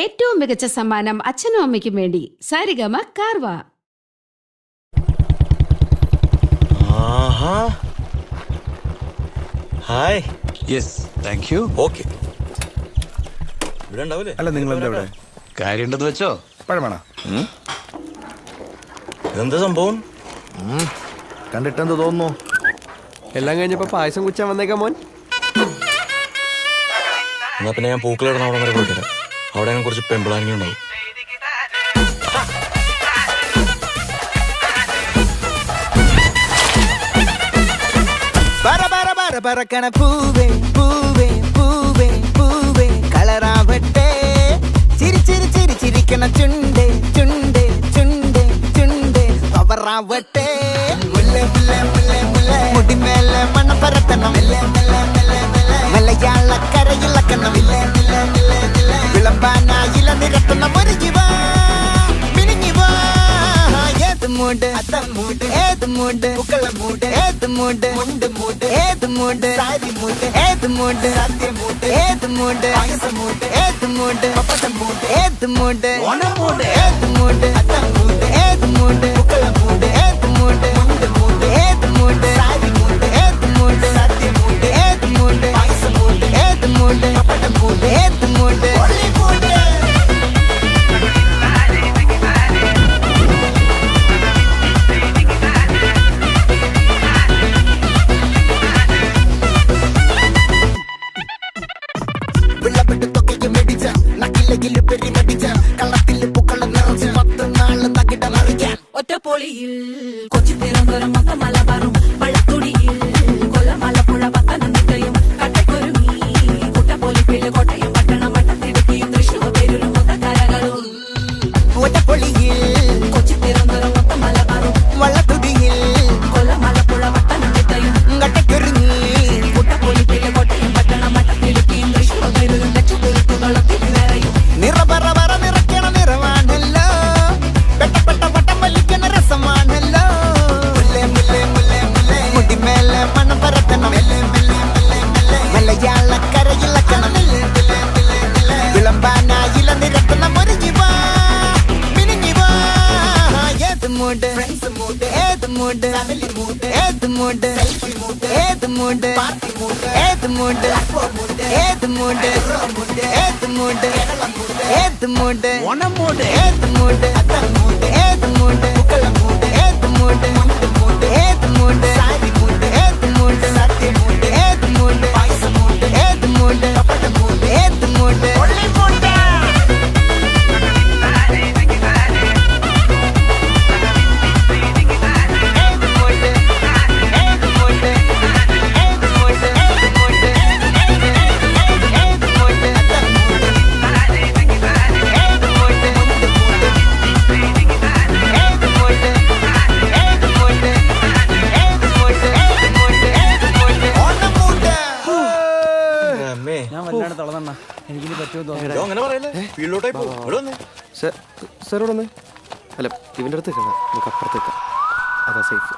ഏറ്റവും മികച്ച സമ്മാനം അച്ഛനും അമ്മയ്ക്കും വേണ്ടി Saregama Carvaan. Hi. Yes, thank you. Okay. ഇവിടെ ഉണ്ടാവില്ലേ? അല്ല, നിങ്ങൾ എന്താ ഇവിടെ? കാര്യമുണ്ടെന്ന് വെച്ചോ. പഴമാണോ? ഇതെന്താ സംഭവം? കണ്ടിട്ടെന്ത് തോന്നുന്നു? എല്ലാം കഴിഞ്ഞപ്പോ പായസം കുച്ചാൻ വന്നേക്കാം മോൻ. എന്നാ പിന്നെ ഞാൻ പൂക്കളിടുന്ന അവിടെ വരെ പോയിട്ട് അവിടെ ഞാൻ കുറച്ച് പെമ്പിളാനിങ് ഉണ്ടാവും. പറക്കണ പൂവേ പൂവേ പൂവേ പൂവേ കളറാവട്ടെ. ചിരി ചിരി ചിരി ചിരിക്കണ ചുണ്ടേ ചുണ്ടേ ചുണ്ടേ ചുണ്ടേ പവറാവട്ടെ. മുല്ലേ മുല്ലേ മുല്ലേ മുല്ലേ മുടിമേലെ മണം പരത്തണം. മലയാളക്കരയിളക്കണം. വിളമ്പാനായില നിരത്തണം. ഒരുങ്ങിവാ മിനിങ്ങിവാ. ഏത് മൂട് അത്തം മൂട് ഏത് മൂട് പൂക്കള മൂട് ഏത് മൂട് മുണ്ട് മൂട് ഏത് മൂട് സാരി മൂട് ഏത് മൂട് സത്യം മൂട് ഏത് മൂട് പായസം മൂട് ഏത് മൂട് പപ്പടം മൂട് ഏത് മൂട് ഓണം മൂട് ഏത് മൂട് അത്തം മൂട് ഏത് മൂട് പൂക്കള മൂട് ഏത് മൂട് മുണ്ട് മൂട് ഏത് മൂട് സാരി മൂട് ഏത് മൂട് സത്യം മൂട് ഏത് മൂട് പായസം മൂട് ഏത് മൂട് പപ്പടം മൂട് ഏത് മൂട് ഒളി മൂട്. ഒറ്റപ്പൊളിയിൽ കൊച്ചി തിരുവനന്തപുരം മൊത്തം മലബാറും വള്ളത്തുടിയിൽ കൊല്ലമലപ്പുഴ പത്തനംതിട്ടയും കട്ടക്കൊരുങ്ങി കുട്ടപ്പൊലിപ്പില് കോട്ടയം പട്ടണം വട്ടത്തിടുക്കിയും തൃശ്ശൂർ പേരൂരും മൊത്തക്കരകളും. ഒറ്റപ്പൊളിയിൽ കൊച്ചി തിരുവനന്തപുരം മൊത്തം മലബാറും വള്ളത്തുടിയിൽ കൊല്ലമലപ്പുഴ പത്തനംതിട്ടയും കട്ടക്കൊരുങ്ങി കുട്ടപ്പൊലിപ്പില് കോട്ടയം പട്ടണം വട്ടത്തിടുക്കിയും തൃശ്ശൂർ പേരൂരും ലക്ഷത്തിരുത്തുകളും തിരുവരയും. നിറപറ പറ നിറയ്ക്കണ നിറവാണല്ലോ. പെട്ടപ്പെട്ട വട്ടം വലിക്കണ രസമാണല്ലോ. മുല്ലേ മുല്ലേ മുല്ലേ മുല്ലേ മുടിമേലെ മണം പരത്തണം. മലയാളക്കരയിളക്കണം. വിളമ്പാനായില നിരത്തണം. ഒരുങ്ങിവാ മിനിങ്ങിവാ. ഏത് മൂട് ഫ്രണ്ട്സ് മൂട് ഏത് മൂട് ഫാമിലി മൂട് ഏത് മൂട് സെൽഫി മൂട് ഏത് മൂട് പാർട്ടി മൂട് ഏത് മൂട് ഏത് മൂട് ഏത് മൂട് ഏത് മൂട് ഓണം മൂട് ഏത് മൂട് അത്തം മൂട് ഏത് മൂട് പൂക്കള മൂട് ഏത് മൂട് മുണ്ട് മൂട് ഏത് മൂട് സാരി മൂട് ഏത് മൂട് സത്യം മൂട് ഏത് മൂട് പായസം മൂട് ഏത് മൂട് പപ്പടം മൂട് ഏത് മൂട് ഒളി മൂട്. ഞാൻ വല്ലാണ്ട് തളർന്ന എനിക്കിനി പറ്റുമെന്ന് തോന്നുന്നു. അങ്ങനെ പറയല്ലേ, ഫീൽഡിലോട്ടായി പോകും. ഇവിടെ വന്നേ. സാറോടൊന്ന് അല്ല ഇവന്റെ അടുത്ത് നമുക്ക് അപ്പുറത്തേക്കാം. അതാ സേഫ്.